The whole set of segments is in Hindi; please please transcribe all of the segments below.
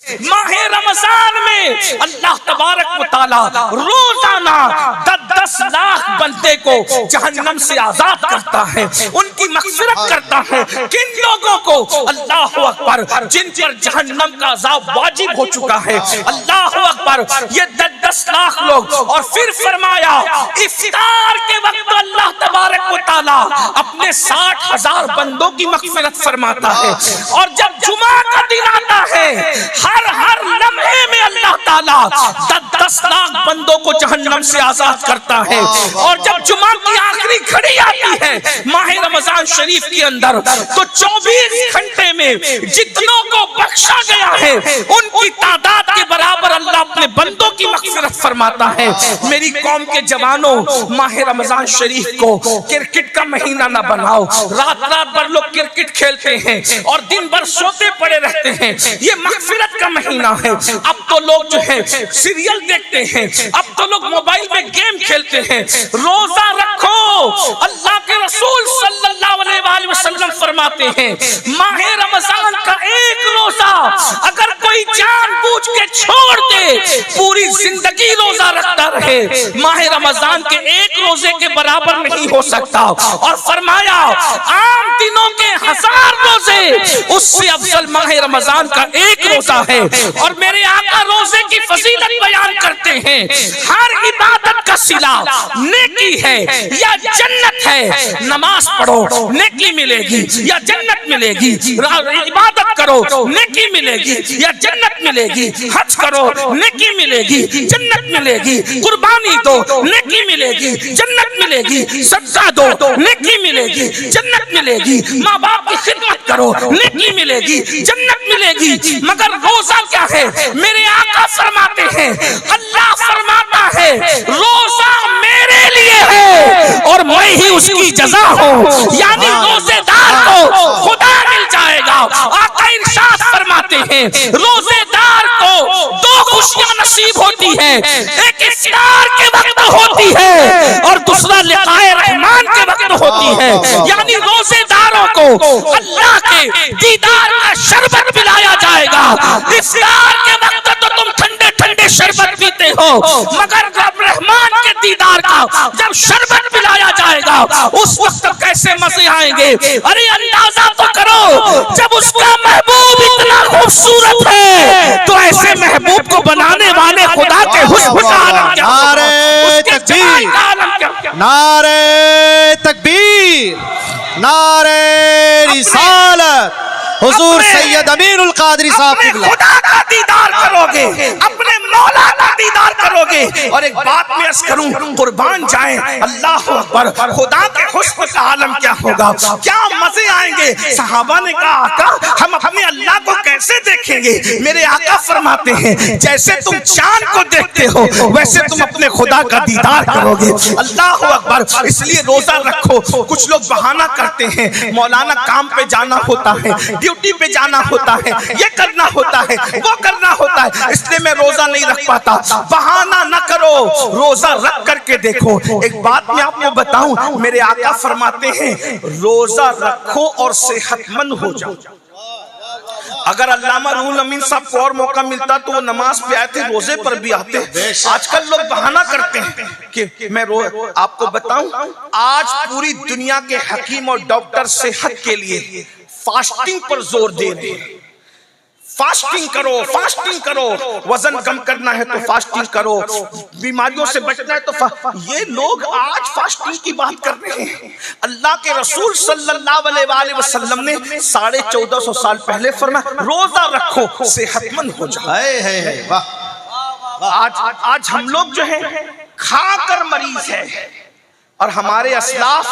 माहे रमजान में अल्लाह तबारक व तआला रोजाना 10 लाख बंदे को जहन्नम से आजाद करता है, उनकी मग़फ़िरत करता है। किन लोगों को? अल्लाह अकबर, जिन पर जहन्नम का अज़ाब वाजिब हो चुका है। अल्लाह अकबर, ये 10 लाख लोग। और फिर फरमाया इफ्तार के वक्त अल्लाह तबारक व तआला अपने 60,000 बंदों की मग़फ़िरत फरमाता है। और जब जुमा का दिन आता है, हर लम्हे में अल्लाह ताला 10 लाख बंदों को जहन्नम से आजाद करता है। और जब जुमा की आखिरी घड़ी आती है माहे रमजान शरीफ के अंदर, तो 24 घंटे में जितनों को बख्शा गया है उनकी तादाद के बराबर अल्लाह अपने बंदों की मग़फ़िरत फरमाता है। मेरी कौम के जवानों, माहे रमजान शरीफ को क्रिकेट का महीना ना बनाओ। रात भर लोग क्रिकेट खेलते हैं और दिन भर सोते पड़े रहते हैं। ये मग़फ़िरत का महीना है। अब तो लोग जो है सीरियल देखते हैं, अब तो लोग मोबाइल में गेम खेलते हैं। रोजा रखो। अल्लाह के रसूल सल्लल्लाहु अलैहि वसल्लम फरमाते हैं माहे रमजान का एक रोजा अगर कोई जानबूझ के छोड़ दे, पूरी जिंदगी रोजा रखता रहे, माहे रमजान के एक रोजे के बराबर नहीं हो सकता। और फरमाया आम दिनों के 1000 रोजे, उससे अफजल माहे रमजान का एक रोजा है। और मेरे आका रोजे की फजीलत बयान करते हैं, हर इबादत का सिला नेकी है या जन्नत है। नमाज पढ़ो नेकी मिलेगी या जन्नत मिलेगी, इबादत करो नेकी मिलेगी या जन्नत मिलेगी, हज करो नेकी मिलेगी जन्नत मिलेगी, कुर्बानी दो नेकी मिलेगी जन्नत मिलेगी, सदका दो नेकी मिलेगी जन्नत मिलेगी, माँ बाप की खिदमत करो नेकी मिलेगी जन्नत मिलेगी। मगर रोजा क्या है? मेरे आका फरमाते हैं, अल्लाह फरमाता है रोजा मेरे लिए है और मैं ही उसकी जज़ा हूँ। यानी रोजेदार को खुदा मिल जाएगा। आका इरशाद फरमाते हैं रोजेदार को 2 खुशियां नसीब होती है, एक इफ्तार के वक्त होती है और दूसरा लिक़ाए रहमान के वक्त होती है। यानी रोजेदारों को अल्लाह के दीदार का शरबत पिलाया जाएगा। इफ्तार के वक्त तो तुम ठंडे ठंडे शरबत पीते हो, मगर रब रहमान के दीदार का जब शरबत पिलाया जाएगा उस वक्त कैसे मजे आएंगे। अरे अंदाजा तो करो, जब उसका महबूब इतना खूबसूरत है तो ऐसे महबूब को बनाने वाले खुदा के हुस्न का आलम क्या होगा, उसके जमाल का आलम क्या होगा। नारे तकबीर, नारे रिसालत, हुजूर सैयद अमीनुल कादरी साहब की खुदा का दीदार करोगे, अपने मौला का दीदार करोगे। और एक बात मैं अर्ज करूं, कुर्बान जाए अल्लाह अकबर, खुदा के हुस्न का आलम क्या होगा, क्या मजे आएंगे। सहाबा ने कहा आका हम अपने अल्लाह को कैसे देखेंगे? मेरे आका फरमाते हैं जैसे तुम चांद को देखते हो वैसे तुम अपने खुदा का दीदार करोगे। अल्लाह अकबर। इसलिए रोजा रखो। कुछ लोग बहाना करते हैं, मौलाना काम पे जाना होता है, ड्यूटी पे जाना होता है, ये करना होता है, वो करना होता है, इसलिए मैं रोजा नहीं रख पाता। बहाना न करो, रोजा रख करके देखो। एक बात मैं आपको बताऊं, मेरे आका फरमाते हैं रोजा रखो और सेहतमंद हो जाओ। अगर अल्लामा रूहुल अमीन साहब को और मौका मिलता तो वो नमाज पे आए थे, रोजे पर भी आते। आजकल लोग बहाना करते हैं कि मैं आपको बताऊं, आज पूरी दुनिया के हकीम और डॉक्टर सेहत के लिए फास्टिंग पर जोर दे रहे हैं। फास्टिंग करो, फास्टिंग करो, वजन कम करना है तो फास्टिंग करो, बीमारियों से बचना है तो ये लोग आज फास्टिंग की बात कर रहे हैं। अल्लाह के रसूल सल्लल्लाहु अलैहि वसल्लम ने 1450 साल पहले फरमाया रोजा रखो सेहतमंद हो जाओ। आज हम लोग जो है खाकर मरीज है और हमारे असलाफ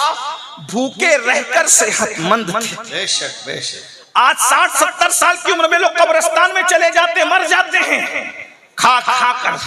भूखे रहकर सेहतमंद थे। बेशक बेशक। आज 60-70 साल की उम्र में लोग कब्रिस्तान में चले जाते, मर जाते हैं, खा खा कर,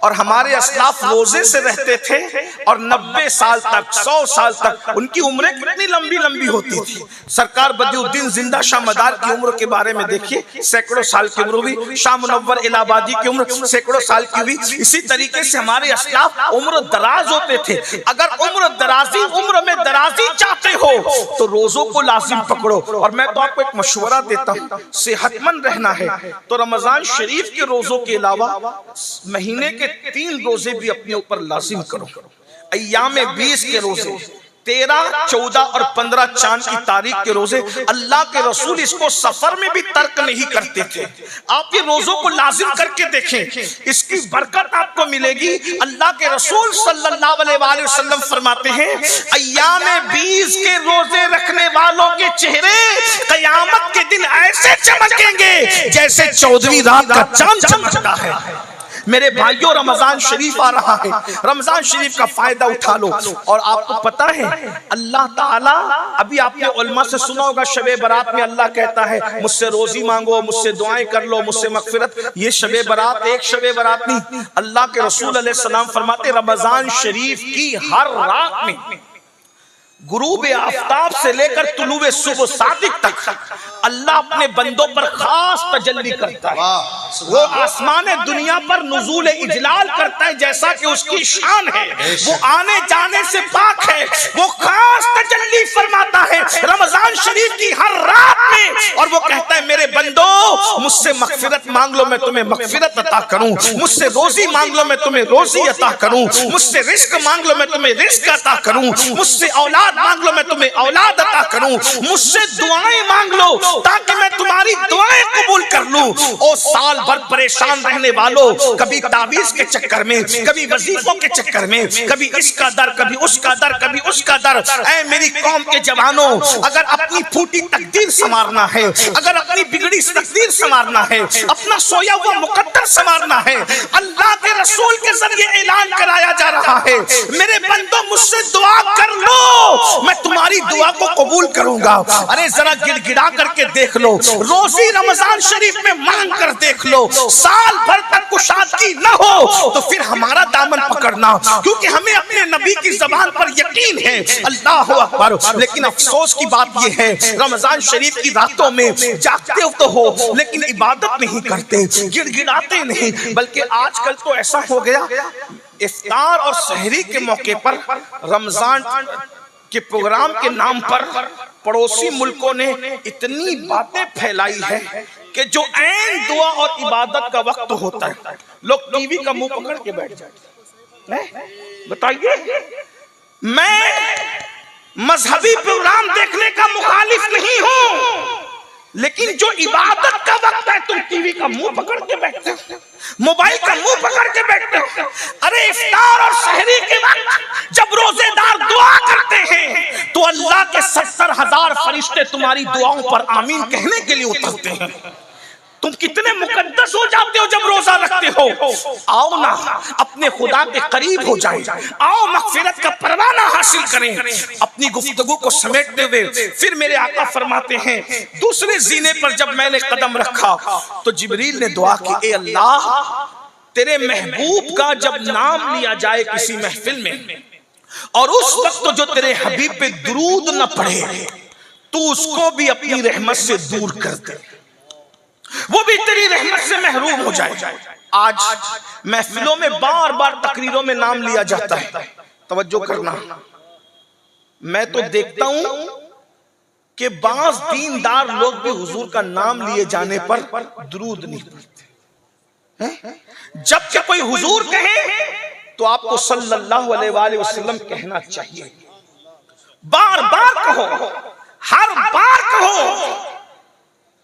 और हमारे अस्लाफ रोजे से रहते थे और 90 साल तक 100 साल तक उनकी उम्रें कितनी लंबी लंबी होती थी। सरकार बदिउद्दीन जिंदा शाह मदार की उम्र के बारे में देखिए, सैकड़ों साल की उम्र हुई। शाह मुनव्वर इलाहाबादी की उम्र सैकड़ों साल की हुई। इसी तरीके से हमारे अस्लाफ उम्र दराज होते थे। अगर उम्र में दराजी चाहते हो तो रोजों को लाजिम पकड़ो। और मैं तो आपको एक मशवरा देता हूँ, सेहतमंद रहना है तो रमजान शरीफ के रोजों के अलावा महीने के 3 रोजे भी अपने ऊपर लाजिम करो। अय्याम 20 के रोजे, 13, 14 और 15 चांद की तारीख के रोजे, अल्लाह के रसूल इसको सफर में भी तर्क नहीं करते थे। आप ये रोजों को लाजिम करके देखें, इसकी बरकत आपको मिलेगी। अल्लाह के रसूल सल्लल्लाहु अलैहि वसल्लम फरमाते हैं, अय्याम 20 के रोजे रखने वालों के चेहरे कयामत के दिन ऐसे चमकेंगे जैसे 14वीं रात का चांद चमकता है। मेरे भाइयों, रमजान शरीफ आ रहा है, रमजान शरीफ का फायदा उठा लो। और आपको पता है अल्लाह ताला, अभी आपने उलमा से सुना होगा, शबे बरात में अल्लाह कहता है मुझसे रोजी मांगो, मुझसे दुआएं कर लो, मुझसे मगफिरत। ये शबे बरात एक शबे बरात नहीं, अल्लाह के रसूल अलैहि सलाम फरमाते रमजान शरीफ की हर रात में गुरूब आफताब से लेकर तुलुए सुबह सादिक तक अल्लाह अपने बंदों पर खास तजल्ली करता है। वो आसमान दुनिया पर नुज़ूल इजलाल करता है जैसा कि उसकी शान है। वो आने जाने से पाक है। वो खास तजल्ली फरमाता है रमजान शरीफ की हर रात में, और वो कहता है मेरे बंदो मुझसे मगफिरत मांग लो, मैं तुम्हें मगफिरत अता करूं। मुझसे रोजी मांग लो, मैं तुम्हें रोजी अता करूं। मुझसे रिस्क मांग लो, मैं तुम्हें रिस्क अता करूं। मुझसे औलाद मांग लो, मैं तुम्हें औलाद अता करूं। मुझसे दुआएं मांग लो ताकि मैं तुम्हारी दुआएं कबूल कर लूं। ओ साल भर परेशान रहने वालों, कभी तावीज के चक्कर में, कभी वजीफों के चक्कर में, कभी इसका दर, कभी उसका दर, कभी उसका दर। ऐ मेरी कौम के जवानों, अगर अपनी फूटी तकदीर संवारना है, अगर अपनी बिगड़ी तकदीर संवारना है, अपना सोया हुआ मुकद्दर संवारना है, अल्लाह के रसूल के जरिए ऐलान कराया जा रहा है मेरे बंदों मुझसे दुआ कर लो, मैं तुम्हारी दुआ को कबूल करूंगा। अरे जरा गिड़गिड़ा करके देख लो, रोजी रमजान शरीफ में मांग कर देख लो। साल भर तक कुशादगी न हो तो फिर हमारा दामन पकड़ना, क्योंकि हमें अपने नबी की जबान पर यकीन है। अल्लाह अकबर। लेकिन अफसोस की बात यह है रमजान शरीफ की रातों में जागते तो हो लेकिन इबादत नहीं करते, गिड़गिड़ाते नहीं। बल्कि आजकल तो ऐसा हो गया, इफ्तार और सहरी के मौके पर रमजान के प्रोग्राम के नाम पर पड़ोसी मुल्कों ने इतनी बातें फैलाई है कि जो ऐन दुआ और इबादत का वक्त होता है लोग टीवी का मुंह पकड़ के बैठ जाते हैं। बताइए, मैं मजहबी प्रोग्राम देखने का मुखालिफ नहीं हूं, लेकिन जो इबादत का वक्त है तुम टीवी का मुंह पकड़ के बैठते हो, मोबाइल का मुंह पकड़ के बैठते हो। अरे इफ्तार और सहरी के वक्त जब रोजेदार दुआ करते हैं तो अल्लाह के 70,000 फरिश्ते तुम्हारी दुआओं पर आमीन कहने के लिए उतरते हैं। तुम कितने मुकद्दस हो जाते हो जब रोजा रखते हो। आओ ना अपने खुदा के करीब हो जाए, आओ मगफिरत का परवाना हासिल करें। अपनी गुफ्तगू को समेटते हुए फिर मेरे आका फरमाते हैं दूसरे जीने पर जब मैंने कदम रखा तो जिब्रील ने दुआ की, ए अल्लाह तेरे महबूब का जब नाम लिया जाए किसी महफिल में और उस वक्त जो तेरे हबीब पे दुरूद न पढ़े तो उसको भी अपनी रहमत से दूर कर दे, वो भी तेरी रहमत से महरूम हो जाए। आज महफिलों में बार बार तकरीरों में नाम लिया जाता है, तवज्जो करना। मैं तो देखता हूं कि बाज़ दीनदार लोग भी हुजूर का नाम लिए जाने पर दुरूद नहीं पढ़ते। जबकि कोई हुजूर कहे तो आपको सल्लल्लाहु अलैहि वसल्लम कहना चाहिए। बार बार कहो, हर बार कहो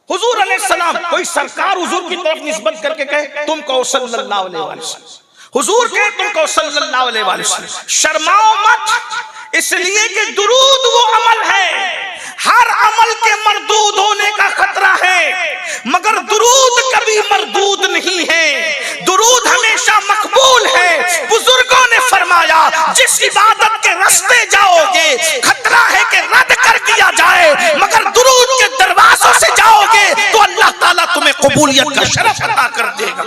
हुजूर अलैहिस्सलाम। कोई सरकार हुजूर की तरफ निस्बत करके कहे तुम कहो सल्लल्लाहु अलैहि वसल्लम, हुजूर कहे तुम कहो सल्लल्लाहु अलैहि वसल्लम। शर्माओ मत, इसलिए कि दुरूद वो अमल है, हर अमल के मरदूद होने का खतरा है, मगर दुरूद कभी मरदूद नहीं है। दुरूद हमेशा मकबूल है। बुजुर्गों ने फरमाया जिस इबादत के रास्ते जाओगे खतरा है कि रद्द कर दिया जाए, मगर दुरूद के दरवाजों से जाओगे तो अल्लाह ताला तुम्हें कबूलियत का शरफ अता कर देगा।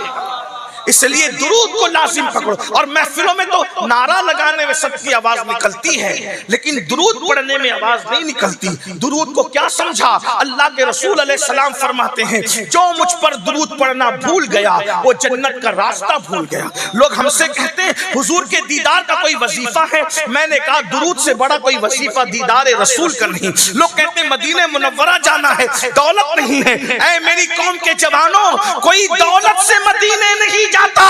इसलिए दुरूद को लाजिम पकड़ो। और महफिलों में तो नारा लगाने में सबकी आवाज निकलती है, लेकिन दुरूद पढ़ने में आवाज नहीं निकलती। दुरूद को क्या समझा? अल्लाह के रसूल अलैहिस्सलाम फरमाते हैं, जो मुझ पर दुरूद पढ़ना भूल गया वो जन्नत का रास्ता भूल गया। लोग हमसे कहते हैं हुजूर के दीदार का कोई वजीफा है। मैंने कहा दुरूद से बड़ा कोई वजीफा दीदार रसूल का नहीं। लोग कहते हैं मदीने मुनव्वरा जाना है, दौलत नहीं है। ऐ मेरी कौम के जवानों, कोई दौलत से मदीने नहीं जाता,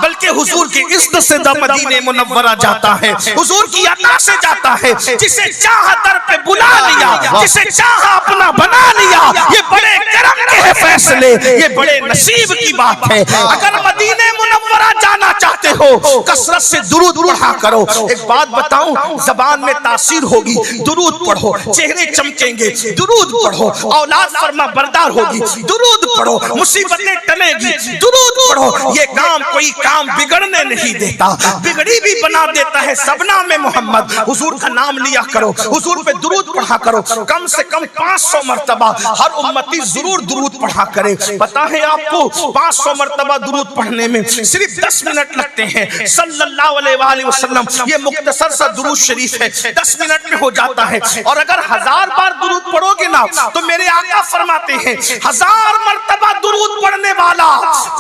बल्कि हुजूर की इज्जत से मदीने मुनव्वरा जाता है, हुजूर की अता से जाता है। जिसे चाहा दर पे बुला लिया, जिसे चाहा अपना बना लिया। ये बड़े करम के हैं फैसले, ये बड़े नसीब की बात है। अगर मदीने मुनव्वरा जाना चाहते हो, कसरत से दुरूद पढ़ा करो। एक बात बताऊं, जबान में तासीर होगी, दुरूद पढ़ो, चेहरे चमकेंगे, दुरूद पढ़ो, औलाद फरमा बरदार होगी, दुरूद पढ़ो, मुसीबतें टलेंगी, दुरूद पढ़ो। ये काम कोई काम बिगड़ने नहीं देता, बिगड़ी भी बना देता है। सबना में मोहम्मद, हुजूर का नाम लिया करो, हुजूर पे दुरूद पढ़ा करो। कम से कम 500 मर्तबा हर उम्मती जरूर दुरूद पढ़ा करे। पता है आपको 500 मर्तबा दुरूद पढ़ने में सिर्फ 10 मिनट लगते हैं। सल्लल्लाहु अलैहि वसल्लम, ये मुख्तसर सा दुरूद शरीफ है, 10 मिनट में हो जाता है। और अगर 1000 बार दुरूद पढ़ोगे ना, तो मेरे आका फरमाते हैं 1000 मर्तबा दुरूद पढ़ने वाला,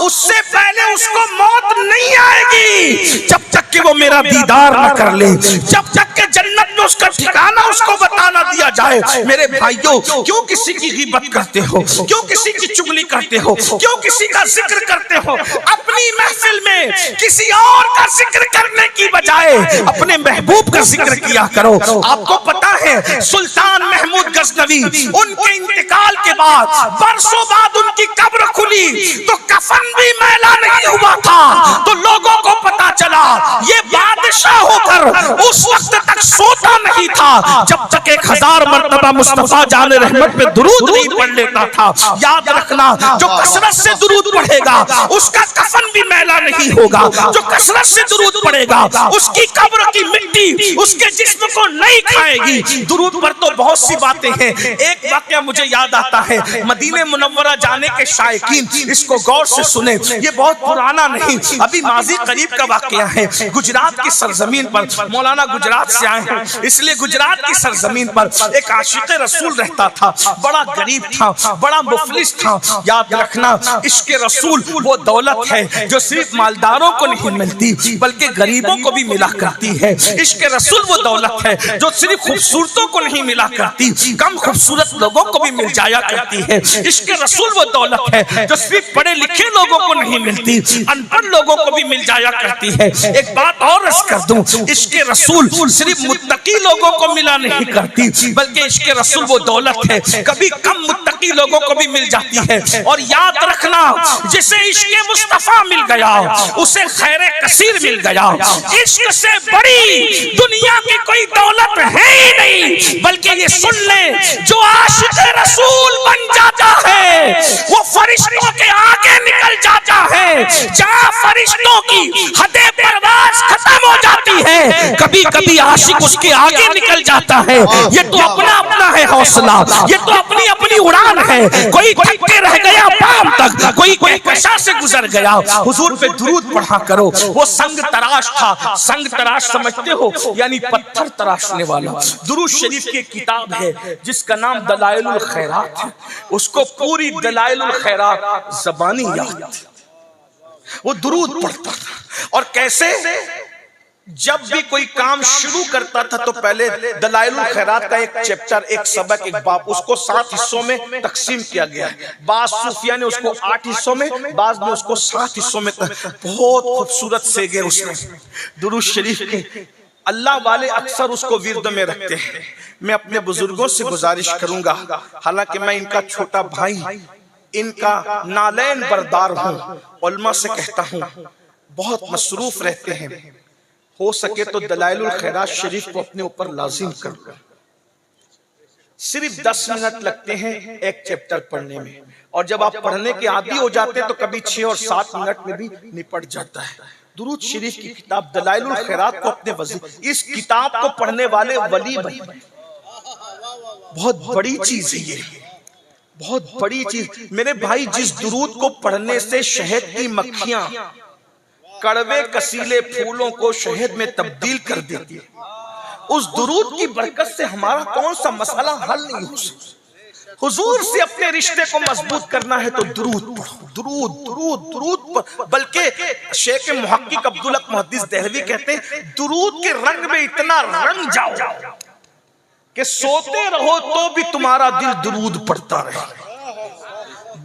उससे पहले उसको मौत नहीं आएगी जब तक कि वो मेरा दीदार न कर ले, जब तक कि जन्नत में उसका ठिकाना उसको बताना दिया जाए। मेरे भाइयों, क्यों किसी की गिबत करते हो? क्यों किसी की चुगली करते हो? क्यों किसी का जिक्र करते हो? अपनी महफिल में किसी और का जिक्र करने की बजाय अपने महबूब का जिक्र किया करो। आपको पता है सुल्तान महमूद गजनवी, उनके इंतकाल के बाद बरसों बाद उनकी कब्र खुली तो कफन भी मैला नहीं हुआ था। तो लोगों को पता चला ये बादशाह होकर उस वक्त तक सोता नहीं था जब तक 1000 मर्तबा मुस्तफा जान रहमत पे दुरूद नहीं पढ़ लेता था। याद रखना, जो कसरत से दुरूद पढ़ेगा उसका कफन भी मैला नहीं होगा। जो कसरत से दुरूद पढ़ेगा उसकी कब्र की मिट्टी उसके जिस्म को नहीं खाएगी। दुरूद पर तो बहुत सी बातें हैं। एक वाकया मुझे याद आता है, मदीने मुनव्वरा जाने के शायकीन इसको गौर से सुने। ये बहुत पुराना नहीं, अभी माजी करीब का वाकया है। गुजरात की सरजमीन पर, मौलाना गुजरात से आए हैं, इसलिए गुजरात की सरजमीन पर एक आशिक़े रसूल रहता था। बड़ा गरीब था, बड़ा मुफलिस था। याद रखना, इश्क़ रसूल वो दौलत है जो सिर्फ मालदारों को नहीं मिलती बल्कि गरीबों को भी मिला करती है। इश्क़ रसूल वो दौलत है जो सिर्फ खूबसूरतों को नहीं मिला करती, कम खूबसूरत लोगों को भी मिल जाया करती है। इश्क़ रसूल वो दौलत है जो सिर्फ पढ़े लिखे लोगों को नहीं मिलती, अनपढ़ लोगों को भी मिल जाया करती है। एक बात और अर्ज़ कर दूं, इश्क़ रसूल सिर्फ मुत्तकी लोगों को मिला नहीं करती बल्कि इश्क़ रसूल वो दौलत है कभी कम मुत्तकी लोगों को भी मिल जाती है। और याद रखना, जिसे इश्क़ मुस्तफा मिल गया उसे खैर कसीर मिल गया। इश्क़ से बड़ी दुनिया की कोई दौलत है ही नहीं। बल्कि ये सुन ले, जो आशिक़े रसूल बन जाता है वो फरिश्तों के आगे निकल जाता है। जहाँ फरिश्तों की हदे परवाज़ खत्म हो जाती है, कभी कभी आशिक उसके आगे निकल जाता है। ये तो अपना अपना है हौसला, ये तो अपनी अपनी उड़ान है। कोई थक के रह गया पाम तक, कोई कशा से गुजर गया। हुजूर पे दुरूद पढ़ा करो। वो संग तराश था। संग तराश समझते हो? यानी पत्थर तराशने वाला। दुरूद शरीफ की किताब है जिसका नाम दलाइलुल खैरात है। उसको पूरी दलाइलुल खैरात ज़बानी याद। वो दुरूद पढ़ता था। और कैसे? जब भी कोई काम शुरू करता था तो पहले दलाइलुल खैरात का एक चैप्टर, एक सबक, एक बाब, उसको 7 हिस्सों में तकसीम किया गया है। बाज सूफिया ने उसको 8 हिस्सों में, बाज ने उसको 7 हिस्सों में। बहुत खूबसूरत से गए उसमें दुरूद शरीफ के। अल्लाह वाले अक्सर उसको विर्द में रखते हैं। मैं अपने बुजुर्गों से गुजारिश करूंगा, हालांकि मैं इनका छोटा भाई, इनका नालैन बरदार हूँ, उलमा से कहता हूँ बहुत मसरूफ रहते हैं, हो सके तो दलाइलुल खैरात शरीफ को अपने ऊपर लाजिम कर लो। सिर्फ 10 मिनट लगते हैं एक चैप्टर पढ़ने में, और जब आप पढ़ने के आदी हो जाते हैं तो कभी 6 और 7 मिनट में भी निपट जाता है। दुरूद शरीफ की किताब दलाइलुल खैरात को अपने वजीफ, इस किताब को पढ़ने वाले वली बने। बहुत बड़ी चीज है ये, बहुत बड़ी चीज। मेरे भाई, जिस दुरूद को पढ़ने से शहद की मक्खियां कड़वे कसीले फूलों को शहद में तब्दील कर देती है। उस दुरूद की बरकत से हमारा कौन सा मसला हल नहीं हो सकता। हुजूर से अपने रिश्ते को मजबूत करना है तो दुरूद पढ़ो, दुरूद दुरूद दुरूद। बल्कि शेख मुहक्किक अब्दुल हक मुहद्दिस देहलवी कहते हैं दुरूद के रंग में इतना रंग जाओ कि सोते रहो तो भी तुम्हारा दिल दुरूद पढ़ता रहे।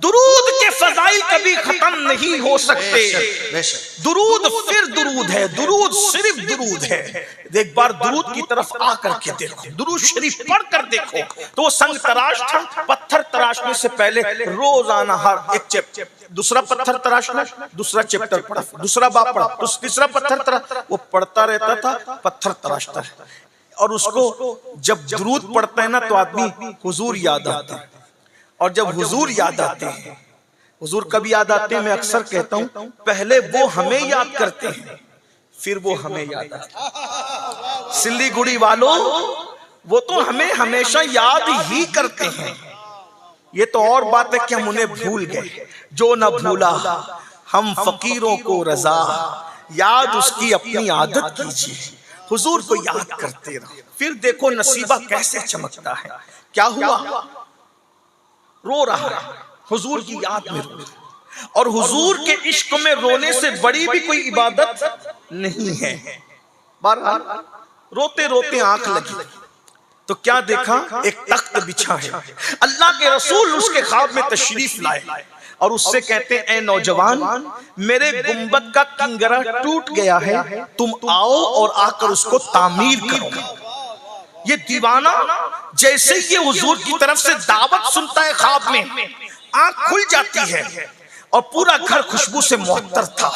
दुरूद के फजाइल कभी खत्म नहीं हो सकते। दुरूद फिर दुरूद है, दुरूद सिर्फ दुरूद है। एक बार दुरूद की तरफ आकर के देखो, दुरूद शरीफ पढ़ कर देखो तो वो संग तराश था। पत्थर तराशने से पहले रोजाना हर एक चैप्टर, दूसरा पत्थर तराशना, दूसरा चैप्टर पढ़ा, दूसरा बाप पढ़ा, तीसरा पत्थर तराश, वो पढ़ता रहता था, पत्थर तराशता है। और उसको जब दुरूद पढ़ता है ना तो आदमी हुजूर याद आता है। और जब हुजूर याद आते हैं, हुजूर कभी याद आते हैं, मैं अक्सर कहता हूं पहले वो हमें याद करते हैं फिर वो हमें याद आते हैं। सिल्लीगुड़ी वालों, वो तो हमें हमेशा याद ही करते हैं। ये तो और बात है कि हम उन्हें भूल गए। जो न भूला हम फकीरों को रजा, याद उसकी अपनी आदत कीजिए। हुजूर को याद करते रहो, फिर देखो नसीबा कैसे चमकता है। क्या हुआ? रो रहा है, हुजूर की याद में रो रहा। और हुजूर के इश्क में रोने से बड़ी भी कोई इबादत नहीं है। बहरहाल रोते रोते आंख लगी तो क्या देखा? एक तख्त बिछा है। अल्लाह के रसूल उसके ख्वाब में तशरीफ लाए और उससे कहते हैं, ऐ नौजवान, मेरे गुंबद का किंगरा टूट गया है, तुम आओ और आकर उसको तामीर करो। ये दीवाना जैसे ही हुजूर की तरफ से दावत सुनता है ख्वाब में, आंख खुल जाती है और पूरा घर खुशबू से मुअत्तर था।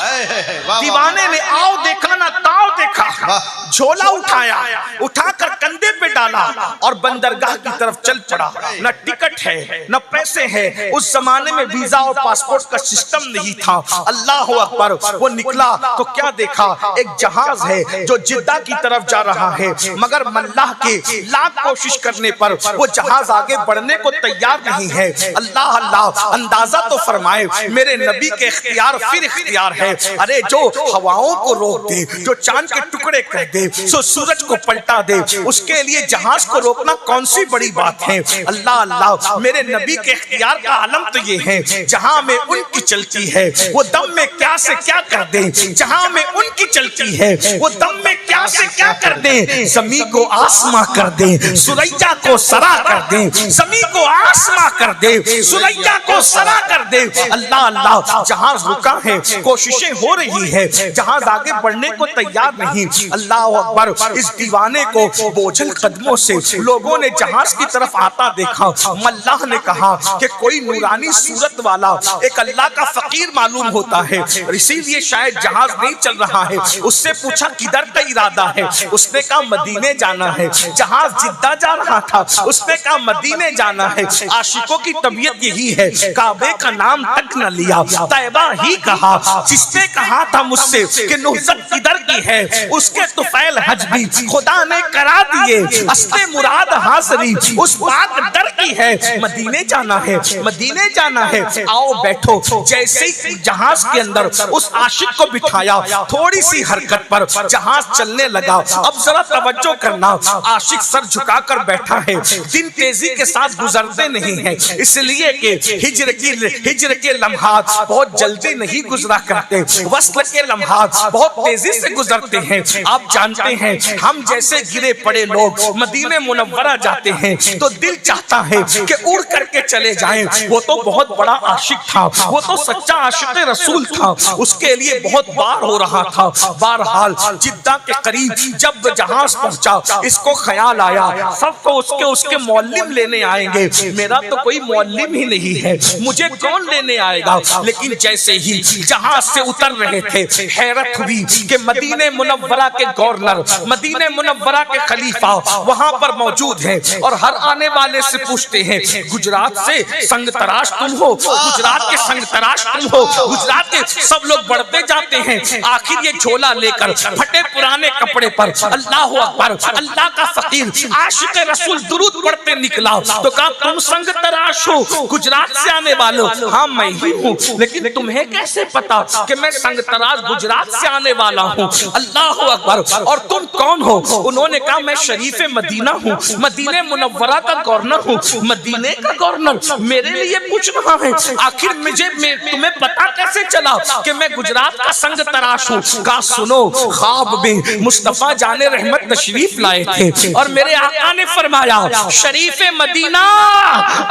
दीवाने ने आओ देखा ना ताओ देखा, झोला उठाया, उठाकर कंधे पे डाला और बंदरगाह की तरफ चल पड़ा। न टिकट है न पैसे है, उस जमाने में वीजा और पासपोर्ट का सिस्टम नहीं था। अल्लाह अकबर। वो निकला तो क्या देखा? एक जहाज है जो जिद्दा की तरफ जा रहा है, मगर मल्लाह के लाख कोशिश करने पर वो जहाज आगे बढ़ने को तैयार नहीं है। अल्लाह अल्लाह, अंदाजा तो फरमाए मेरे नबी के इख्तियार फिर इख्तियार है। अरे जो हवाओं को रोक दे, जो चांद के टुकड़े कर दे, जो सूरज को पलटा दे, उसके लिए जहाज को रोकना कौन सी बड़ी बात है। अल्लाह अल्लाह, मेरे नबी के इख्तियार का आलम तो ये है, जहां में उनकी चलती है वो दम में क्या से क्या कर दे। जहां में उनकी चलती है वो दम में क्या से क्या कर दे। ज़मीं को आसमां कर दे, सुरैया को सरा कर दे। ज़मीं को आसमां कर दे, सुरैया को सरा कर दे। अल्लाह अल्लाह, जहाज रुका है, कोशिशें हो रही है, जहाज आगे बढ़ने को तैयार नहीं। अल्लाह अकबर। इस दीवाने को बोझल कदमों से लोगों ने जहाज की तरफ आता देखा। मल्लाह ने कहा कि कोई नूरानी सूरत वाला एक अल्लाह का फकीर मालूम होता है, इसीलिए शायद जहाज नहीं चल रहा है। उससे पूछा किधर का इरादा है, उसने कहा मदीने जाना है। जहाज जिद्दा जा रहा था, उसने कहा मदीने जाना है। आशिकों की तबीयत यही है, काबे का नाम तक न लिया, तैबा ही कहा। जिसने कहा था मुझसे कि नुहजत किधर की है, उसके तुफैल हज भी खुदा ने करा दिए। असले मुराद हाज़री उस बात दर की है, मदीने जाना है, मदीने जाना है। आओ बैठो। जैसे ही जहाज के अंदर उस आशिक को बिठाया, थोड़ी सी हरकत पर जहाज चलने लगा। अब जरा तवज्जो करना, आशिक सर झुकाकर बैठा है। दिन तेजी के साथ गुजरते नहीं है, इसलिए कि हिज्र के लम्हात बहुत जल्दी नहीं गुजरा करते, वस्ल के लम्हात बहुत तेजी से गुजरते हैं। आप जानते हैं, हम जैसे गिरे पड़े लोग मदीने मुनव्वरा जाते हैं तो दिल चाहता है कि उड़ करके चले जाएं। वो तो बहुत बड़ा आशिक था, वो तो सच्चा आशिक रसूल था, उसके लिए बहुत बार हो रहा था। बहरहाल जिद्दा के करीब जब जहाज पहुंचा, इसको ख्याल आया सबको उसके मौल्लिम लेने आएंगे। मेरा तो कोई मौल्लिम ही नहीं है, मुझे कौन लेने आएगा। लेकिन जैसे ही जहाज से उतर रहे थे, हैरत हुई कि मदीने मुनव्वरा के गवर्नर, मदीने मुनव्वरा के खलीफा वहां पर मौजूद हैं और हर आने वाले से पूछते हैं, गुजरात से संग तराश तुम हो, गुजरात के संग तराश तुम हो। गुजरात के सब लोग बढ़ते जाते हैं, आखिर ये झोला लेकर फटे पुराने कपड़े पर। अल्लाह अकबर। अल्लाह का फकीर आशिक रसूल दुरूद पढ़ते निकला तो कहा तुम संग तराश हो, गुजरात से आने वाले हो। हाँ मैं ही हूँ, लेकिन तुम्हें कैसे पता कि मैं संग तराश गुजरात से आने वाला हूँ? अल्लाह अकबर। और तुम कौन हो? उन्होंने कहा मैं शरीफ मदीना हूँ, मदीने मुनव्वरा का गवर्नर हूँ। मदीने का गवर्नर मेरे लिए पूछ रहा है, आखिर मुझे तुम्हें पता कैसे चला कि मैं गुजरात का संग तराश हूँ? कहा सुनो, ख्वाब में मुस्तफा जाने रहमत तशरीफ लाए थे और मेरे आका ने फरमाया शरीफ मदीना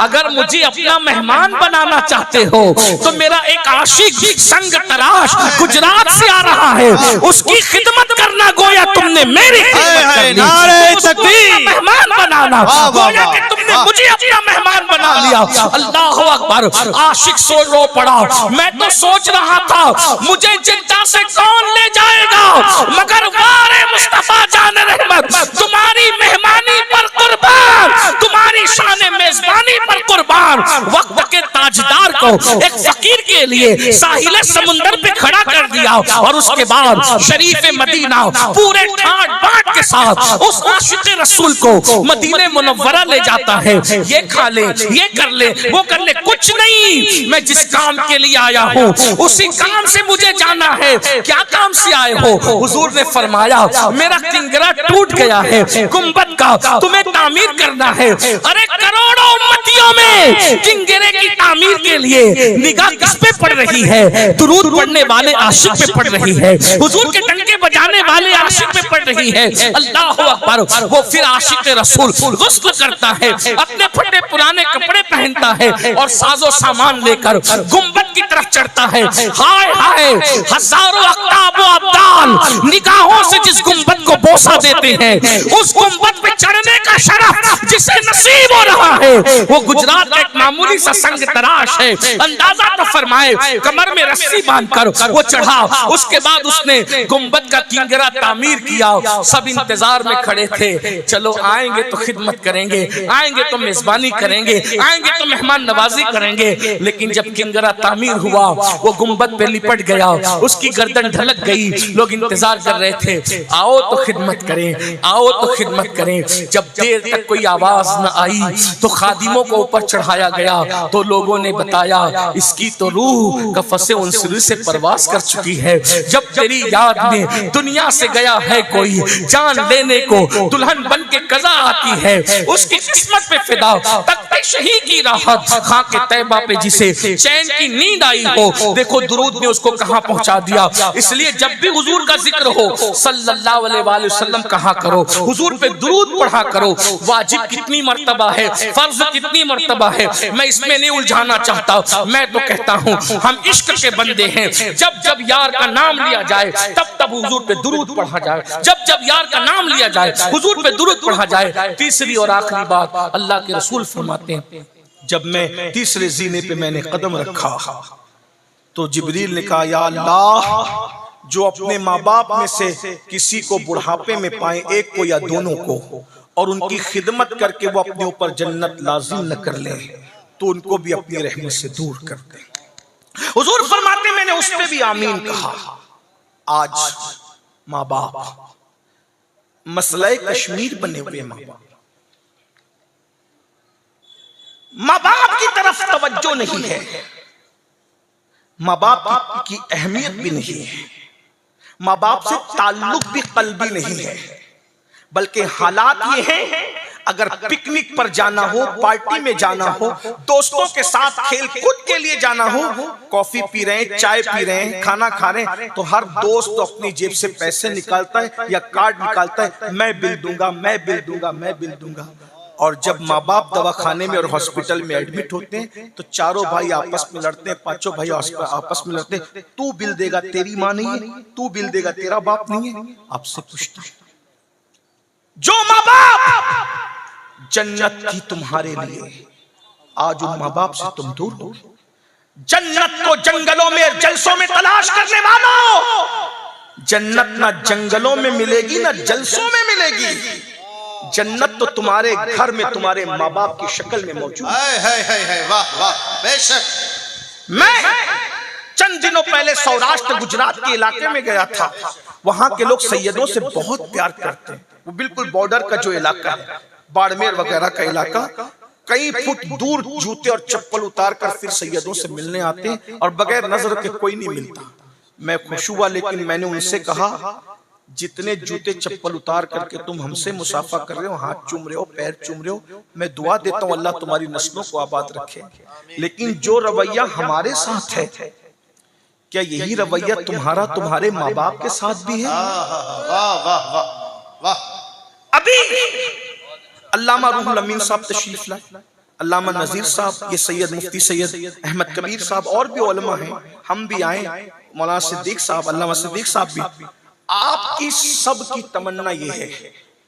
अगर मुझे अपना मेहमान बनाना चाहते हो तो मेरा एक आशिक संग तराश गुजरात से आ रहा है, उसकी खिदमत करना गोया तुमने मेरी मेहमान बनाना, गोया कि तुमने मुझे अपना मेहमान बना लिया। अल्लाह अकबर। आशिक सोच रो पड़ा, मैं तो सोच रहा था मुझे जिद्दा से कौन ले जाएगा, मगर वारे मुस्तफा जाने रहमत तुम्हारी मेहमानी पर कुर्बान, तुम्हारी शान मेजबानी पर कुर्बान। वक्त के ताजदार को एक फकीर के लिए साहिल समुंदर पे खड़ा कर दिया और उसके बाद शरीफ मदीना पूरे ठाट बाट के साथ उस आशिक रसूल को मदीने मुनव्वरा ले जाता है। ये खा ले, ये कर ले, वो कर ले, कुछ नहीं, मैं जिस काम के लिए आया हूँ उसी काम से मुझे जाना है। क्या काम से आए हो? हुजूर ने फरमाया मेरा किंगरा टूट गया है, गुंबद का तुम्हें तामीर करना है। अरे करोड़ों उम्मतियों में किंगरे की तामीर के लिए निगाह किस पे पड़ रही है? दुरूद पढ़ने वाले आशिक पे पड़ रही है, हुजूर के डंके बजाने वाले आशिक पे पड़ रही है। अल्लाह अकबर। वो फिर आशिक रसूल गुस्ल करता है, अपने फटे पुराने कपड़े पहनता है और साजो सामान लेकर गुंबद की तरफ चढ़ता है। हाय हाय, हजारों अख्ताब व अब्दाल निगाहों से जिस गुंबद को बोसा देते हैं, उस गुंबद पे चढ़ने का शरफ जिसे नसीब हो रहा है वो गुजरात का एक मामूली सा संग तराश है। अंदाजा तो फरमाए, कमर में रस्सी बांधकर वो चढ़ा, उसके बाद उसने गुंबद का किंगरा तामीर किया। सब इंतजार में खड़े थे, चलो आएंगे तो खिदमत करेंगे, आएंगे तो मेजबानी करेंगे, आएंगे तो मेहमान नवाजी करेंगे। लेकिन जब किंगरा तामीर हुआ वो गुंबद पे लिपट गया, उसकी गर्दन ढलक गई। लोग इंतजार कर रहे थे, आओ तो खिदमत करें, आओ तो खिदमत करें। जब देर तक कोई आवाज न आई तो खादिमों को ऊपर चढ़ाया गया तो लोगों ने बताया इसकी तो रूह कफ़से उनसरी से परवास कर चुकी है। जब तेरी याद में दुनिया से गया है कोई, जान लेने को दुल्हन बन के कज़ा आती है, उसकी किस्मत पे फिदा तख्ते शही की राहत, खां के तैबा पे जिसे चैन की नींद आई हो। देखो दुरूद ने उसको कहां पहुंचा दिया। इसलिए जब भी हुजूर का जिक्र हो सल्लल्लाहु अलैहि वसल्लम कहा करो, हुजूर पे दुरूद पढ़ा करो। वाजिब कितनी मर्तबा है, फर्ज कितनी मर्तबा है, मैं इसमें नहीं उलझाना चाहता। मैं तो कहता हूँ हम इश्क के बंदे हैं, जब जब यार का नाम लिया जाए तब तब हुजूर पे दुरूद पढ़ा जाए, जब जब यार का नाम लिया जाए हुजूर पे दुरूद पढ़ा जाए। तीसरी और आखिरी बात अल्लाह के रसूल फरमाते हैं, जब मैं तीसरे जीने पे मैंने कदम रखा तो जिब्रील ने कहा या अल्लाह, जो अपने माँ बाप में से किसी को बुढ़ापे में पाए, एक को या दोनों को, और उनकी खिदमत करके वो अपने ऊपर जन्नत लाजिम न कर ले तो उनको भी अपनी रहमत से दूर कर दे। हुजूर फरमाते मैंने उस पे भी आमीन कहा। आज माँ बाप मसला कश्मीर बने हुए, माँ बाप की तरफ तवज्जो नहीं है, माँ बाप की अहमियत भी नहीं है, माँ बाप से ताल्लुक भी कल्बी नहीं है, बल्कि हालात ये हैं अगर पिकनिक पर जाना हो, पार्टी में जाना हो, दोस्तों के साथ खेल कूद के लिए जाना हो, कॉफी पी रहे हैं, चाय पी रहे हैं, खाना खा रहे हैं, तो हर दोस्त तो अपनी जेब से पैसे निकालता है या कार्ड निकालता है, मैं बिल दूंगा, मैं बिल दूंगा, मैं बिल दूंगा। और जब माँ बाप दवाखाने में और हॉस्पिटल में एडमिट होते हैं तो चारों भाई आपस में लड़ते हैं, पांचों भाई आपस में लड़ते हैं, तू बिल देगा, तेरी माँ नहीं है, तू बिल देगा, तेरा बाप नहीं है। आपसे पूछता है, जो माँ बाप जन्नत थी तुम्हारे लिए, आज उन माँ बाप से तुम दूर हो। जन्नत को जंगलों में जलसों में तलाश करने वालों, जन्नत ना जंगलों में मिलेगी ना जलसों में मिलेगी, जन्नत तो तुम्हारे घर में तुम्हारे माँ बाप की शक्ल में मौजूद है। वाह वाह, बेशक। मैं चंद दिनों पहले पहले सौराष्ट्र गुजरात के इलाके में गया था। वहां के लोग सैयदों से बहुत प्यार करते हैं। वो बिल्कुल बॉर्डर का जो इलाका है, बाड़मेर वगैरह का इलाका, कई फुट दूर जूते और चप्पल उतार कर फिर सैयदों से मिलने आते हैं और बगैर नजर के कोई नहीं मिलता। मैं खुश हुआ, लेकिन मैंने उनसे कहा जितने जूते चप्पल उतार करके तुम हमसे मुसाफा कर रहे हो, हाथ चूम रहे हो, पैर चूम रहे हो, मैं दुआ देता हूं अल्लाह तुम्हारी नस्लों को आबाद रखे, लेकिन जो रवैया हमारे साथ है, क्या यही रवैया तुम्हारा तुम्हारे माँ बाप के साथ भी है? वाह वाह वाह वाह। अभी अल्लामा रूहुल अमीन साहब तशरीफ लाए, अल्लामा नजीर साहब, ये सैयद मुफ्ती सैयद अहमद कबीर साहब और भी उलमा हैं, हम भी आए, मौलाना सिद्दीक साहब, अल्लामा सिद्दीक साहब भी। आपकी सब की तमन्ना ये है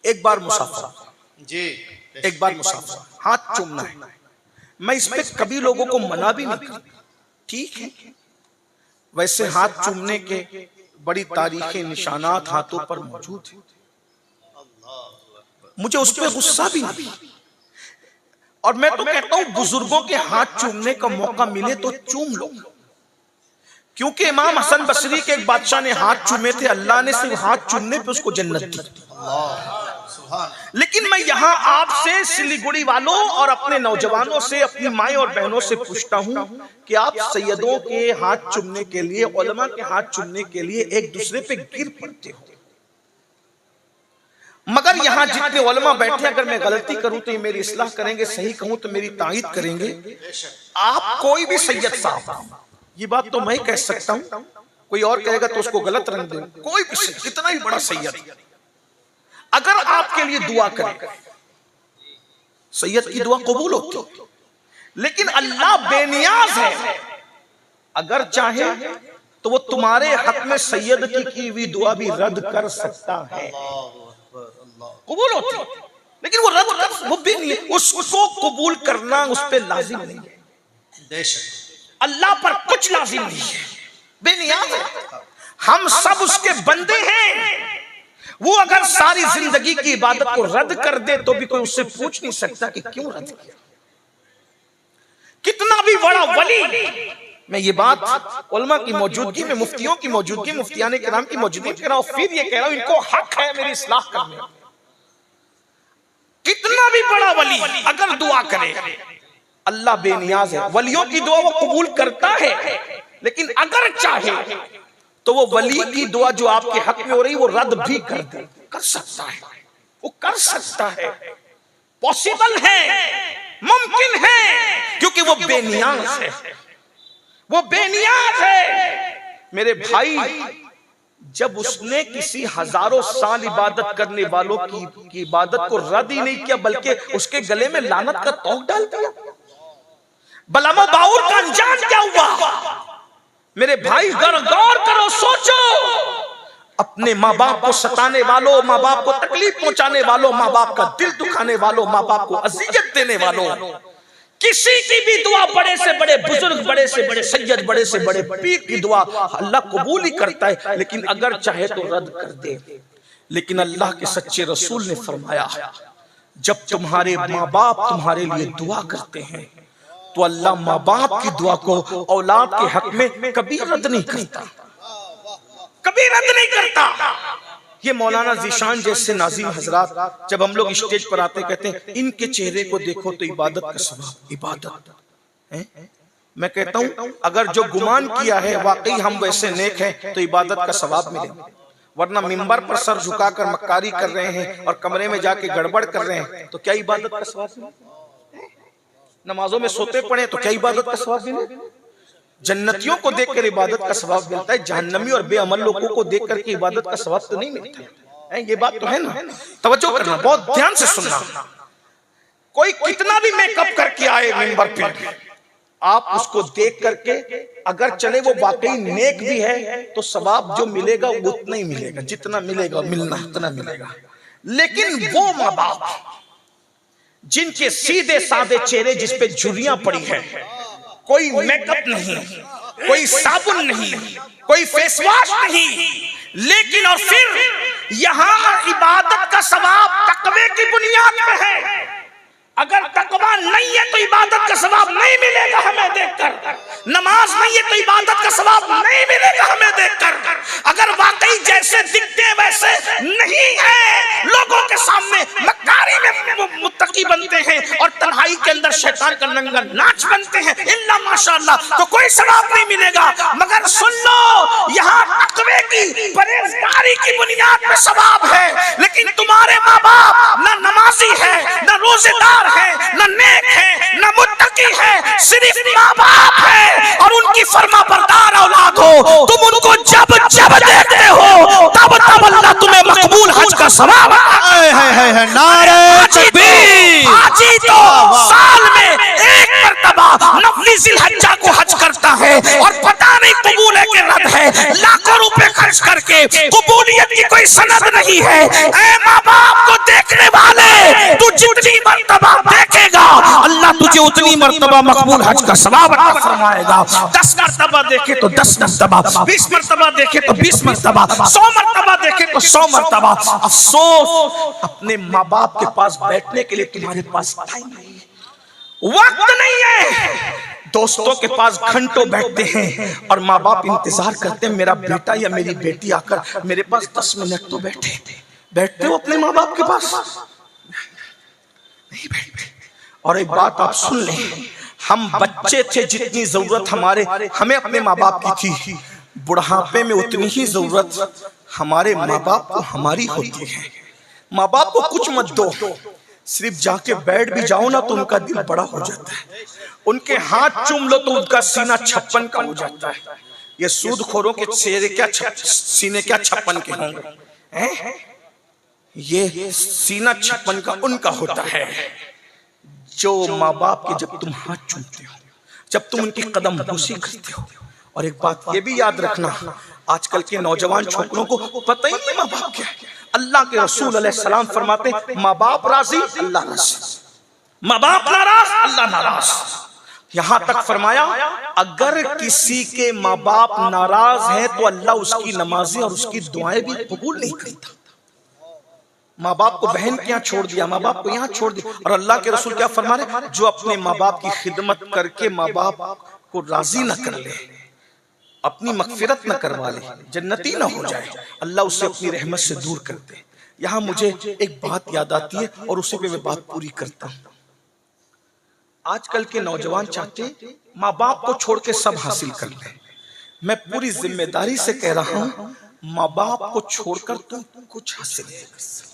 एक बार मुसाफा जी, एक बार मुसाफा, हाथ चूमना है। मैं इस पे कभी लोगों को मना भी नहीं करता, ठीक है। वैसे हाथ चूमने के बड़ी तारीखें, निशानात हाथों पर मौजूद है, मुझे उस पर गुस्सा भी नहीं। और मैं तो कहता हूं बुजुर्गों के हाथ चूमने का मौका मिले तो चूम लो, क्योंकि इमाम हसन बसरी के एक बादशाह ने हाथ चूमे थे, अल्लाह ने सिर्फ हाथ चूमने पे उसको जन्नत दी। लेकिन मैं यहाँ आपसे, सिलीगुड़ी वालों और अपने नौजवानों से, अपनी माएं और बहनों से पूछता हूँ कि आप सैयदों के हाथ चूमने के लिए, उलमा के हाथ चूमने के लिए एक दूसरे पे गिर पड़ते हो, मगर यहाँ जितने उलमा बैठे, अगर मैं गलती करूं तो ये मेरी इस्लाह करेंगे, सही कहूं तो मेरी तायीद करेंगे। आप कोई भी सैयद साहब, ये बात तो मैं कह सकता हूं, कोई और कहेगा तो उसको गलत रंग दे, कोई भी कितना ही बड़ा सैयद अगर आपके लिए दुआ करे, सैयद की दुआ कबूल होती, लेकिन अल्लाह बेनियाज है, अगर चाहे तो वो तुम्हारे हक में सैयद की हुई दुआ भी रद्द कर सकता है, कबूल होती, लेकिन वो रद्द कर, वो बेनियाज, उसको कबूल करना उस पर लाजिम नहीं है, अल्लाह पर कुछ लाजिम नहीं है, बेनियाज है। हम सब उसके बंदे हैं। वो अगर सारी जिंदगी की इबादत को रद्द कर दे तो भी कोई उससे पूछ नहीं सकता कि क्यों रद्द किया। कितना भी बड़ा वली, मैं ये बात उलमा की मौजूदगी में, मुफ्तियों की मौजूदगी, मुफ्तियाने किराम की मौजूदगी में कह रहा हूं, फिर ये कह रहा हूं, इनको हक है मेरी इस्लाह करने। कितना भी बड़ा वली अगर दुआ करे, अल्लाह बेनियाज है, वलियों की दुआ वो कबूल करता है, लेकिन अगर चाहे तो वो वली की दुआ जो आपके हक में हो रही वो रद्द भी कर दे, कर सकता है, वो कर सकता है, पॉसिबल है, मुमकिन है, क्योंकि वो बेनियाज है, वो बेनियाज है। मेरे भाई, जब उसने किसी हजारों साल इबादत करने वालों की इबादत को रद्द ही नहीं किया, बल्कि उसके गले में लानत का तोक डाल दिया, बलामा बाउर का अंजाम क्या हुआ? मेरे भाई गौर करो, सोचो, अपने माँ बाप को सताने वालों, माँ बाप को तकलीफ पहुंचाने वालों, माँ बाप का दिल दुखाने वालों, माँ बाप को अजियत देने वालों, किसी की भी दुआ, बड़े से बड़े बुजुर्ग, बड़े से बड़े सैयद, बड़े से बड़े पीर की दुआ अल्लाह कबूल ही करता है, लेकिन अगर चाहे तो रद्द कर दे। लेकिन अल्लाह के सच्चे रसूल ने फरमाया, जब तुम्हारे माँ बाप तुम्हारे लिए दुआ करते हैं तो अल्लाह माँ बाप की दुआ को औलाद के हक में कभी रद्द नहीं करता, कभी रद्द नहीं करता। ये मौलाना ज़ीशान जैसे नाज़िम हजरात जब हम लोग स्टेज पर आते कहते हैं इनके चेहरे को देखो तो इबादत का सवाब, इबादत है। मैं कहता हूं अगर जो गुमान किया है वाकई हम वैसे नेक हैं तो इबादत का सवाब मिलेगा, वरना मिंबर पर सर झुकाकर मक्कारी कर रहे हैं और कमरे में जाके गड़बड़ कर रहे हैं तो क्या इबादत का सवाब मिलेगा? नमाजों में सोते पड़े तो क्या इबादत का सवाब मिलेगा? जन्नतियों को देखकर इबादत का सवाब मिलता है, जहन्नमी और बेअमल लोगों को देख करके इबादत का सवाब तो नहीं मिलता है। ये बात तो है ना, तवज्जो करना, बहुत ध्यान से सुनना। कोई कितना भी मेकअप करके आए मिंबर पे, आप उसको देख करके अगर चले वो वाकई नेक भी है तो सवाब जो मिलेगा वो उतना ही मिलेगा, जितना मिलेगा मिलना उतना मिलेगा। लेकिन वो माँ बाप जिनके सीधे साधे चेहरे जिस पे झुर्रियां पड़ी है, कोई मेकअप नहीं, कोई साबुन नहीं, कोई फेस वॉश नहीं, लेकिन और फिर यहां इबादत का सवाब तकवे की बुनियाद पे है, अगर तकवा नहीं है तो इबादत का सवाब नहीं मिलेगा हमें देखकर। नमाज नहीं है तो इबादत का सवाब नहीं मिलेगा हमें देखकर। अगर वाकई जैसे दिखते वैसे नहीं है, लोगों के सामने मक्कारी में मुत्तकी बनते हैं और तन्हाई के अंदर शैतान का नंगा नाच बनते हैं, इल्ला माशाअल्लाह, तो कोई सवाब नहीं मिलेगा। मगर सुन लो, यहाँ तकवे की परहेजगारी की बुनियाद में सवाब है, लेकिन तुम्हारे माँ बाप न नमाजी है, न रोजेदार है, न नेक है, न मुत्तकी है, सिर्फ माँ बाप है और उनकी फर्माबरदार औलाद हो। तुम उनको जब जब देखते हो तब तब अल्लाह तुम्हें मकबूल हज का सवाब है। नारे तकबीर। हाजी तो साल में एक मर्तबा नफली जिलहज्जा को हज करता है और पता नहीं कबूल है कि रद्द है, लाखों रुपए खर्च करके कबूलियत की कोई सनद नहीं है। ऐ माँ बाप को देखने वाले, तू जितनी मर्तबा देखेगा अल्लाह तुझे उतनी मर्तबा मकबूल हज का सवाब अता फरमाएगा। 10 मर्तबा देखे तो 10 मर्तबा, 20 मर्तबा देखे तो 20 मर्तबा, 100 मर्तबा देखे तो 100 मर्तबा। अफसोस अपने माँ बाप के पास बैठने के लिए तुम्हारे पास टाइम नहीं है, वक्त नहीं है। दोस्तों के पास घंटों बैठते हैं और माँ बाप इंतजार करते हैं मेरा बेटा या मेरी बेटी आकर मेरे पास 10 मिनट तो बैठे। बैठते हो अपने माँ बाप के पास? नहीं बैठते। और एक बात आप सुन लें, हम बच्चे थे जितनी जरूरत हमें अपने माँ बाप की थी, बुढ़ापे में उतनी ही जरूरत हमारे माँ बाप को हमारी होती है। माँ बाप को कुछ मत दो, सिर्फ जाके बैठ भी जाओ ना तो उनका दिल बड़ा हो जाता है। उनके हाथ चूम लो तो उनका सीना 56 का हो जाता है। ये सूदखोरों के चेहरे क्या सीने क्या 56 के होंगे, ये सीना 56 का उनका होता है। जो माँ बाप के जब तुम हाथ चूमते हो, जब तुम उनकी कदम बोसी करते हो। और एक बात ये भी याद रखना, आजकल के नौजवान छोकरों को पता ही नहीं माँ बाप क्या है। अल्लाह के रसूल अलैहिस्सलाम फरमाते माँ बाप राजी अल्लाह राजी, माँ बाप नाराज अल्लाह नाराज। यहां तक फरमाया अगर किसी के माँ बाप नाराज हैं तो अल्लाह उसकी नमाजें और उसकी दुआएं भी कबूल नहीं करता। माँ बाप को बहन के यहाँ छोड़ दिया, माँ बाप को यहाँ छोड़ दिया, और अल्लाह के रसूल क्या फरमा रहे, जो अपने माँ बाप की खिदमत करके माँ बाप को राजी न कर ले, अपनी मगफिरत न करवा ले, जन्नती न हो जाए, अल्लाह उसे अपनी रहमत से दूर कर दे। यहाँ मुझे एक बात याद आती है और उसी पे मैं बात पूरी करता हूँ। आजकल के नौजवान चाहते माँ बाप को छोड़ के सब हासिल कर ले। मैं पूरी जिम्मेदारी से कह रहा हूँ, माँ बाप को छोड़कर तुम कुछ हासिल नहीं कर सकते।